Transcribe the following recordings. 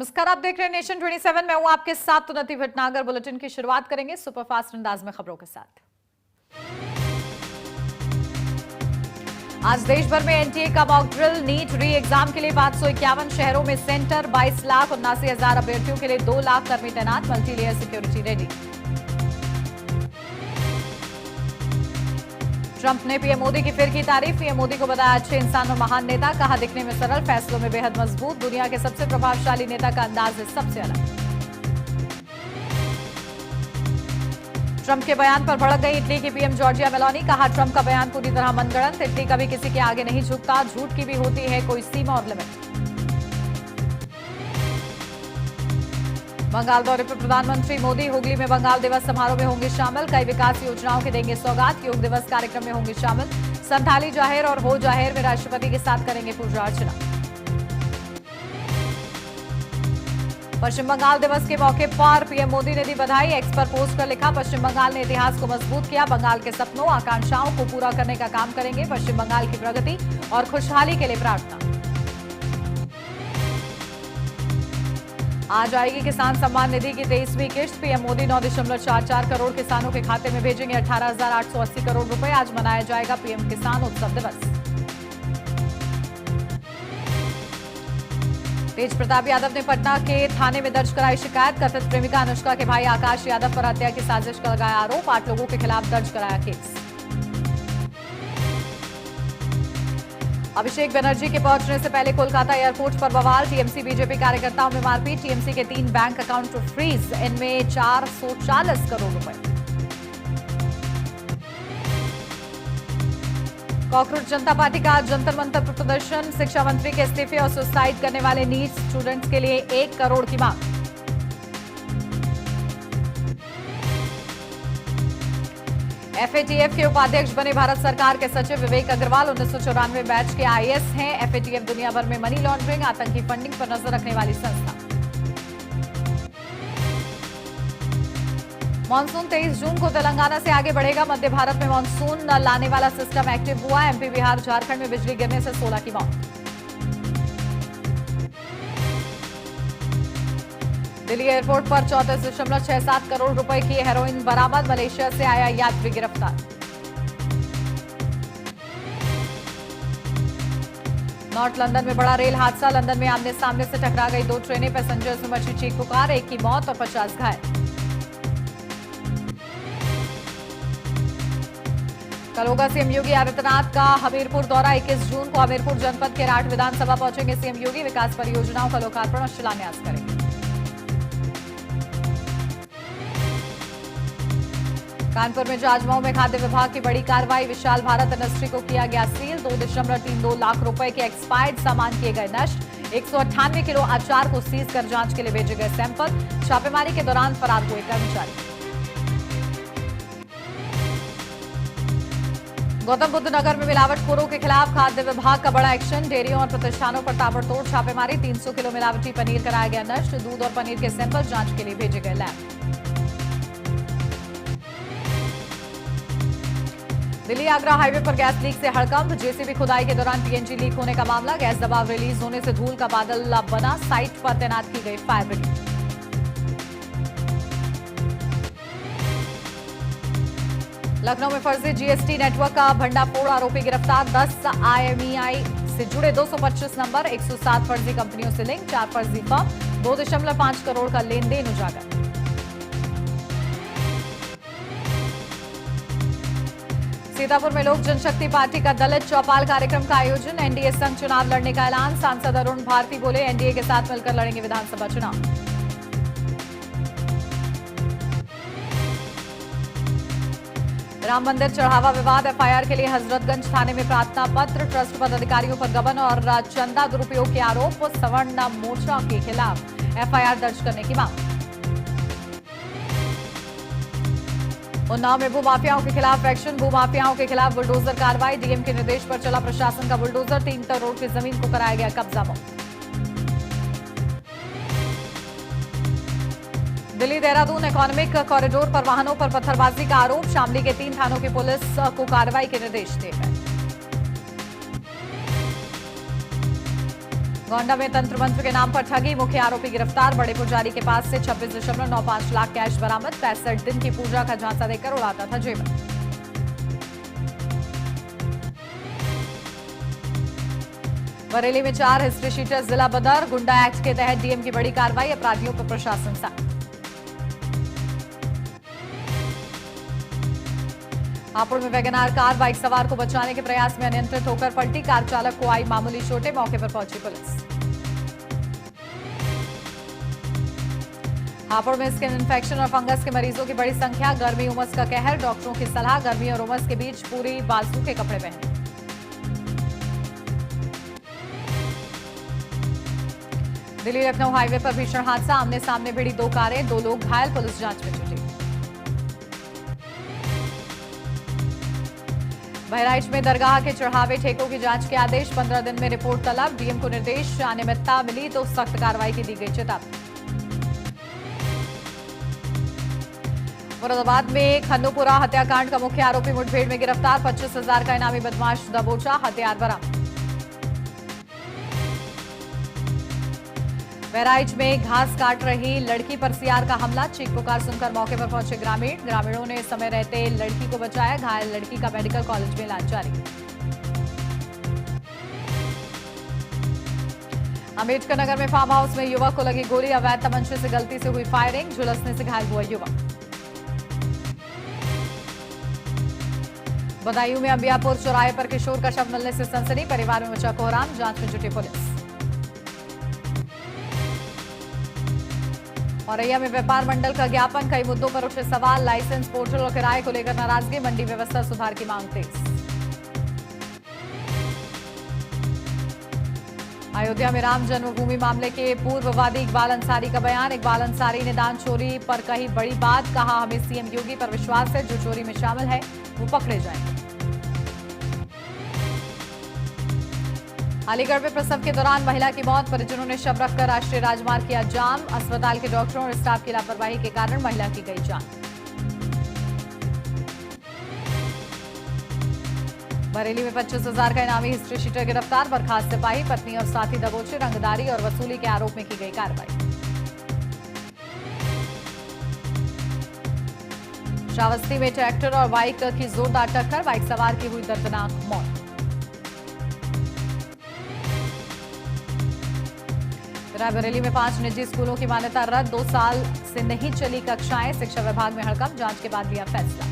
नमस्कार, आप देख रहे हैं नेशन 27। मैं हूं आपके साथ तुनति भटनागर। बुलेटिन की शुरुआत करेंगे सुपरफास्ट अंदाज में खबरों के साथ। आज देश भर में एनटीए का mock drill. NEET re exam के लिए 551 शहरों में सेंटर। 22,79,000 अभ्यर्थियों के लिए 2 लाख कर्मी तैनात। Multi layer security ready. Trump ने पीएम मोदी की फिर की तारीफ। पीएम मोदी को बताया अच्छे इंसान और महान नेता। कहा दिखने में सरल, फैसलों में बेहद मजबूत। दुनिया के सबसे प्रभावशाली नेता का अंदाज है सबसे अलग। ट्रंप के बयान पर भड़क गई इटली की पीएम जॉर्जिया मेलोनी। कहा ट्रंप का बयान पूरी तरह मनगढ़ंत। इटली कभी किसी के आगे नहीं झुकता। झूठ की भी होती है कोई सीमा और लिमिट। बंगाल दौरे पर प्रधानमंत्री मोदी हुगली में बंगाल दिवस समारोह में होंगे शामिल। कई विकास योजनाओं के देंगे सौगात। योग दिवस कार्यक्रम में होंगे शामिल। संथाली जाहिर और हो जाहिर में राष्ट्रपति के साथ करेंगे पूजा अर्चना। पश्चिम बंगाल दिवस के मौके पर पीएम मोदी ने दी बधाई। एक्स पर पोस्ट कर लिखा, पश्चिम बंगाल ने इतिहास को मजबूत किया। बंगाल के सपनों आकांक्षाओं को पूरा करने का काम करेंगे। पश्चिम बंगाल की प्रगति और खुशहाली के लिए प्रार्थना। आज आएगी किसान सम्मान निधि की 23वीं किश्त। पीएम मोदी 9.44 करोड़ किसानों के खाते में भेजेंगे 18,880 करोड़ रुपए। आज मनाया जाएगा पीएम किसान उत्सव दिवस। तेज प्रताप यादव ने पटना के थाने में दर्ज कराई शिकायत। कथित प्रेमिका अनुष्का के भाई आकाश यादव पर हत्या की साजिश का लगाया आरोप। 8 लोगों के खिलाफ दर्ज कराया केस। अभिषेक बनर्जी के पहुंचने से पहले कोलकाता एयरपोर्ट पर बवाल। टीएमसी बीजेपी कार्यकर्ताओं में मारपीट। टीएमसी के 3 बैंक अकाउंट फ्रीज, इनमें 440 करोड़ रुपए। कॉकरोच जनता पार्टी का जंतर मंतर पर प्रदर्शन। शिक्षा मंत्री के इस्तीफे और सुसाइड करने वाले नीट स्टूडेंट्स के लिए 1 करोड़ की मांग। एफएटीएफ के उपाध्यक्ष बने भारत सरकार के सचिव विवेक अग्रवाल। 1994 बैच के आईएएस हैं। एफएटीएफ दुनिया भर में मनी लॉन्ड्रिंग, आतंकी फंडिंग पर नजर रखने वाली संस्था। मानसून 23 जून को तेलंगाना से आगे बढ़ेगा। मध्य भारत में मानसून लाने वाला सिस्टम एक्टिव हुआ। एमपी, बिहार, झारखंड में बिजली गिरने से 16 की मौत। दिल्ली एयरपोर्ट पर 34.67 करोड़ रुपए की हेरोइन बरामद। मलेशिया से आया यात्री गिरफ्तार। नॉर्थ लंदन में बड़ा रेल हादसा। लंदन में आमने सामने से टकरा गई 2 ट्रेनें। पैसेंजर्स में मची चीख पुकार। 1 की मौत और 50 घायल। कल होगा सीएम योगी आदित्यनाथ का हमीरपुर दौरा। 21 जून को हमीरपुर जनपद के राठ विधानसभा पहुंचेंगे सीएम योगी। विकास परियोजनाओं का लोकार्पण और शिलान्यास करेंगे। कानपुर में जाजमाऊ में खाद्य विभाग की बड़ी कार्रवाई। विशाल भारत इंडस्ट्री को किया गया सील। 2.32 लाख रुपए के एक्सपायर्ड सामान किए गए नष्ट। 198 किलो अचार को सीज कर जांच के लिए भेजे गए सैंपल। छापेमारी के दौरान फरार हुए कर्मचारी। गौतम बुद्ध नगर में मिलावटखोरों के खिलाफ खाद्य विभाग का बड़ा एक्शन। डेयरियों और प्रतिष्ठानों पर ताबड़तोड़ छापेमारी। 300 किलो मिलावटी पनीर कराया गया नष्ट। दूध और पनीर के सैंपल जांच के लिए भेजे गए लैब। दिल्ली आगरा हाईवे पर गैस लीक से हड़कंप। जेसीबी खुदाई के दौरान पीएनजी लीक होने का मामला। गैस दबाव रिलीज होने से धूल का बादल बना। साइट पर तैनात की गई फायर ब्रिगेड। लखनऊ में फर्जी जीएसटी नेटवर्क का भंडाफोड़। आरोपी गिरफ्तार। 10 आईएमईआई से जुड़े 225 नंबर। 107 फर्जी कंपनियों से लिंक। 4 फर्जी फर्म। 2.5 करोड़ का लेन देन उजागर। सीतापुर में लोक जनशक्ति पार्टी का दलित चौपाल कार्यक्रम का आयोजन। एनडीए संग चुनाव लड़ने का ऐलान। सांसद अरुण भारती बोले, एनडीए के साथ मिलकर लड़ेंगे विधानसभा चुनाव। राम मंदिर चढ़ावा विवाद। एफआईआर के लिए हजरतगंज थाने में प्रार्थना पत्र। ट्रस्ट पदाधिकारियों पर गबन और चंदा दुरुपयोग के आरोप। सवर्ण मोर्चा के खिलाफ एफआईआर दर्ज करने की मांग। उन्नाव में भूमाफियाओं के खिलाफ एक्शन। भूमाफियाओं के खिलाफ बुलडोजर कार्रवाई। डीएम के निर्देश पर चला प्रशासन का बुलडोजर। 3 करोड़ की जमीन को कराया गया कब्जा मुक्त। दिल्ली देहरादून इकोनॉमिक कॉरिडोर पर वाहनों पर पत्थरबाजी का आरोप। शामली के 3 थानों की पुलिस को कार्रवाई के निर्देश दिए गए। गोंडा में तंत्र मंत्र के नाम पर ठगी, मुख्य आरोपी गिरफ्तार। बड़े पुजारी के पास से 26.95 लाख कैश बरामद। 65 दिन की पूजा का झांसा देकर उड़ाता था जेवर। बरेली में 4 हिस्ट्री शीटर जिला बदर। गुंडा एक्ट के तहत डीएम की बड़ी कार्रवाई, अपराधियों पर प्रशासन सख्त। हापुड़ में वैगनार कार बाइक सवार को बचाने के प्रयास में अनियंत्रित होकर पलटी। कार चालक को आई मामूली चोटें, मौके पर पहुंची पुलिस। हापुड़ में स्किन इन्फेक्शन और फंगस के मरीजों की बड़ी संख्या। गर्मी उमस का कहर, डॉक्टरों की सलाह गर्मी और उमस के बीच पूरी बाजू के कपड़े पहने। दिल्ली लखनऊ हाईवे पर भीषण हादसा, आमने सामने भिड़ी 2 कारें, 2 लोग घायल, पुलिस जांच में जुटी। बहराइच में दरगाह के चढ़ावे ठेकों की जांच के आदेश, 15 दिन में रिपोर्ट तलब। डीएम को निर्देश, अनियमितता मिली तो सख्त कार्रवाई की दी गई चेतावनी। मुरादाबाद में खन्नूपुरा हत्याकांड का मुख्य आरोपी मुठभेड़ में गिरफ्तार। 25,000 का इनामी बदमाश दबोचा, हथियार बरामद। बहराइच में घास काट रही लड़की पर सीआर का हमला, चीख पुकार सुनकर मौके पर पहुंचे ग्रामीणों ने समय रहते लड़की को बचाया। घायल लड़की का मेडिकल कॉलेज में इलाज जारी। अम्बेडकर नगर में फार्म हाउस में युवक को लगी गोली, अवैध तमंचे से गलती से हुई फायरिंग, झुलसने से घायल हुआ युवक। बदायूं में अंबियापुर चौराहे पर किशोर का शव मिलने से सनसनी, परिवार में मचा कोहराम, जांच में जुटी पुलिस। औरैया में व्यापार मंडल का ज्ञापन, कई मुद्दों पर उठे सवाल, लाइसेंस, पोर्टल और किराए को लेकर नाराजगी, मंडी व्यवस्था सुधार की मांग तेज। अयोध्या में राम जन्मभूमि मामले के पूर्ववादी इकबाल अंसारी का बयान, इकबाल अंसारी ने दान चोरी पर कही बड़ी बात, कहा हमें सीएम योगी पर विश्वास है, जो चोरी में शामिल है वो पकड़े जाएंगे। अलीगढ़ में प्रसव के दौरान महिला की मौत, परिजनों ने शव रखकर राष्ट्रीय राजमार्ग किया जाम। अस्पताल के डॉक्टरों और स्टाफ की लापरवाही के कारण महिला की गई जान। बरेली में 25,000 का इनामी हिस्ट्री शीटर गिरफ्तार। बर्खास्त सिपाही, पत्नी और साथी दबोचे, रंगदारी और वसूली के आरोप में की गई कार्रवाई। श्रावस्ती में ट्रैक्टर और बाइक की जोरदार टक्कर, बाइक सवार की हुई दर्दनाक मौत। रायबरेली में 5 निजी स्कूलों की मान्यता रद्द, 2 साल से नहीं चली कक्षाएं, शिक्षा विभाग में हड़कंप, जांच के बाद लिया फैसला।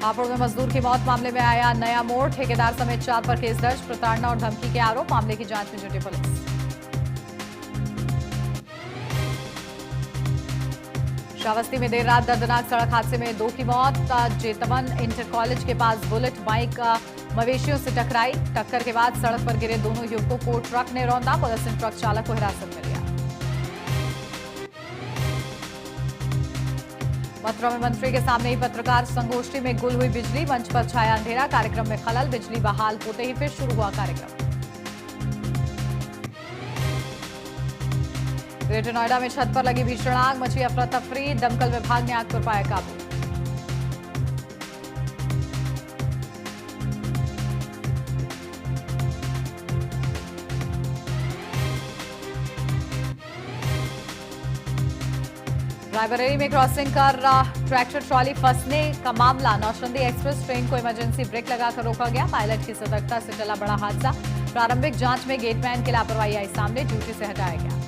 हापुड़ में मजदूर की मौत मामले में आया नया मोड़, ठेकेदार समेत 4 पर केस दर्ज, प्रताड़ना और धमकी के आरोप, मामले की जांच में जुटी पुलिस। श्रावस्ती में देर रात दर्दनाक सड़क हादसे में 2 की मौत, जेतवन इंटर कॉलेज के पास बुलेट बाइक मवेशियों से टकराई, टक्कर के बाद सड़क पर गिरे दोनों युवकों को ट्रक ने रौंदा, पुलिस ने ट्रक चालक को हिरासत में लिया। मथुरा में मंत्री के सामने ही पत्रकार संगोष्ठी में गुल हुई बिजली, मंच पर छाया अंधेरा, कार्यक्रम में खलल, बिजली बहाल होते ही फिर शुरू हुआ कार्यक्रम। ग्रेटर नोएडा में छत पर लगी भीषण आग, मची अफरा तफरी, दमकल विभाग ने आग पर पाया काबू। रायबरेली में क्रॉसिंग कर ट्रैक्टर ट्रॉली फंसने का मामला, नौचंदी एक्सप्रेस ट्रेन को इमरजेंसी ब्रेक लगाकर रोका गया, पायलट की सतर्कता से चला बड़ा हादसा। प्रारंभिक जांच में गेटमैन की लापरवाही आई सामने, ड्यूटी से हटाया गया।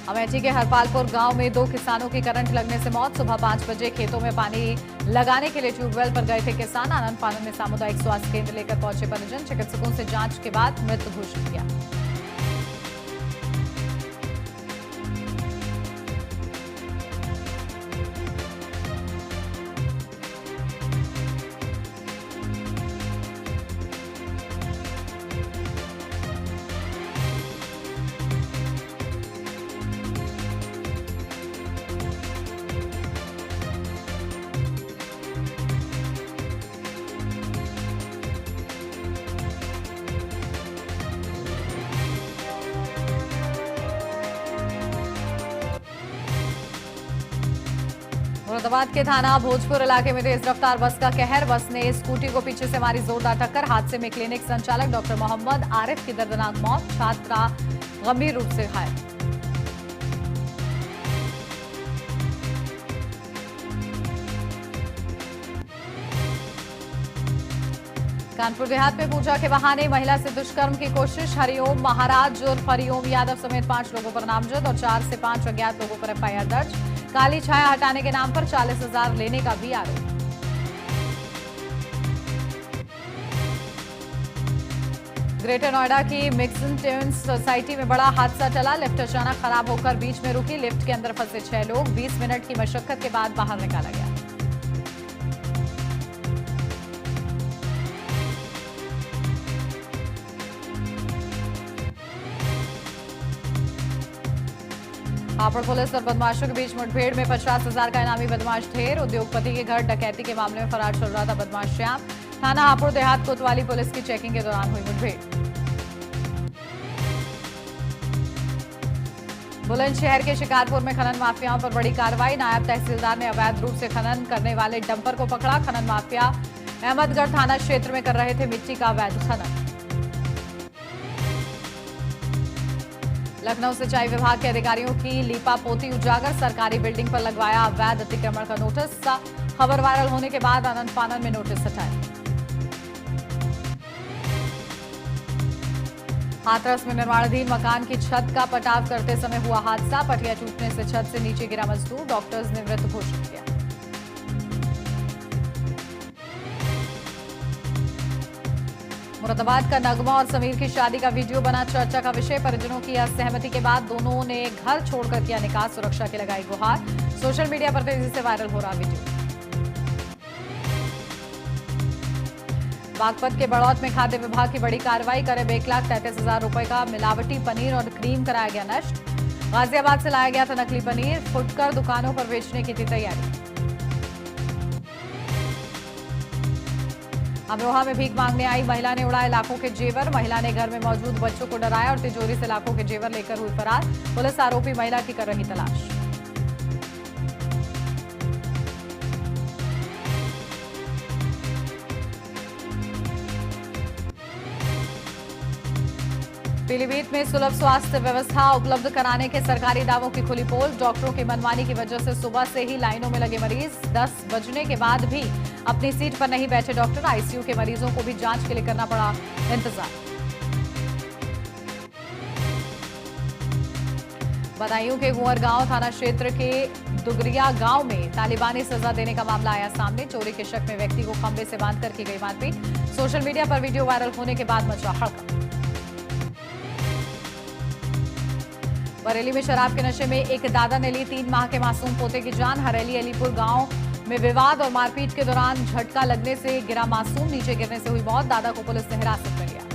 अमेठी के हरपालपुर गांव में 2 किसानों की करंट लगने से मौत, सुबह 5 बजे खेतों में पानी लगाने के लिए ट्यूबवेल पर गए थे किसान, आनंद फानन में सामुदायिक स्वास्थ्य केंद्र लेकर पहुंचे परिजन, चिकित्सकों से जांच के बाद मृत घोषित किया। मुरादाबाद के थाना भोजपुर इलाके में तेज रफ्तार बस का कहर। बस ने स्कूटी को पीछे से मारी जोरदार टक्कर। हादसे में क्लिनिक संचालक डॉक्टर मोहम्मद आरिफ की दर्दनाक मौत, छात्रा गंभीर रूप से घायल। कानपुर देहात में पूजा के बहाने महिला से दुष्कर्म की कोशिश। हरिओम महाराज और हरिओम यादव समेत 5 लोगों पर नामजद और 4 से 5 अज्ञात लोगों पर एफआईआर दर्ज। काली छाया हटाने के नाम पर 40,000 लेने का भी आरोप। ग्रेटर नोएडा की मिक्सन टेंस सोसाइटी में बड़ा हादसा टला। लिफ्ट अचानक खराब होकर बीच में रुकी। लिफ्ट के अंदर फंसे 6 लोग 20 मिनट की मशक्कत के बाद बाहर निकाला गया। हापुड़ पुलिस और बदमाशों के बीच मुठभेड़ में 50,000 का इनामी बदमाश ढेर। उद्योगपति के घर डकैती के मामले में फरार चल रहा था बदमाश श्याम। थाना हापुड़ देहात कोतवाली पुलिस की चेकिंग के दौरान हुई मुठभेड़। बुलंदशहर के शिकारपुर में खनन माफियाओं पर बड़ी कार्रवाई। नायब तहसीलदार ने अवैध रूप से खनन करने वाले डंपर को पकड़ा। खनन माफिया अहमदगढ़ थाना क्षेत्र में कर रहे थे मिट्टी का अवैध खनन। लखनऊ सिंचाई विभाग के अधिकारियों की लीपापोती उजागर। सरकारी बिल्डिंग पर लगवाया अवैध अतिक्रमण का नोटिस। खबर वायरल होने के बाद आनंद फानन में नोटिस हटाए। हाथरस में निर्माणाधीन मकान की छत का पटाव करते समय हुआ हादसा। पटिया टूटने से छत से नीचे गिरा मजदूर। डॉक्टर्स ने मृत घोषित किया। मुरादाबाद का नगमा और समीर की शादी का वीडियो बना चर्चा का विषय। परिजनों की असहमति के बाद दोनों ने घर छोड़कर किया निकाह। सुरक्षा की लगाई गुहार। सोशल मीडिया पर तेजी से वायरल हो रहा वीडियो। बागपत के बड़ौत में खाद्य विभाग की बड़ी कार्रवाई। करीब 1,33,000 रुपए का मिलावटी पनीर और क्रीम कराया गया नष्ट। गाजियाबाद से लाया गया था नकली पनीर। फुटकर दुकानों पर बेचने की थी तैयारी। अमरोहा में भीख मांगने आई महिला ने उड़ाए लाखों के जेवर। महिला ने घर में मौजूद बच्चों को डराया और तिजोरी से लाखों के जेवर लेकर हुई फरार। पुलिस आरोपी महिला की कर रही तलाश। पीलीभीत में सुलभ स्वास्थ्य व्यवस्था उपलब्ध कराने के सरकारी दावों की खुली पोल। डॉक्टरों की मनमानी की वजह से सुबह से ही लाइनों में लगे मरीज। 10 बजने के बाद भी अपनी सीट पर नहीं बैठे डॉक्टर। आईसीयू के मरीजों को भी जांच के लिए करना पड़ा इंतजार। बदायूं के कुंवरगांव थाना क्षेत्र के दुगरिया गांव में तालिबानी सजा देने का मामला आया सामने। चोरी के शक में व्यक्ति को खंबे से बांधकर की गई मारपीट। सोशल मीडिया पर वीडियो वायरल होने के बाद मचा हड़कंप। बरेली में शराब के नशे में एक दादा ने ली 3 माह के मासूम पोते की जान। हरेली अलीपुर गांव में विवाद और मारपीट के दौरान झटका लगने से गिरा मासूम। नीचे गिरने से हुई मौत। दादा को पुलिस ने हिरासत में लिया।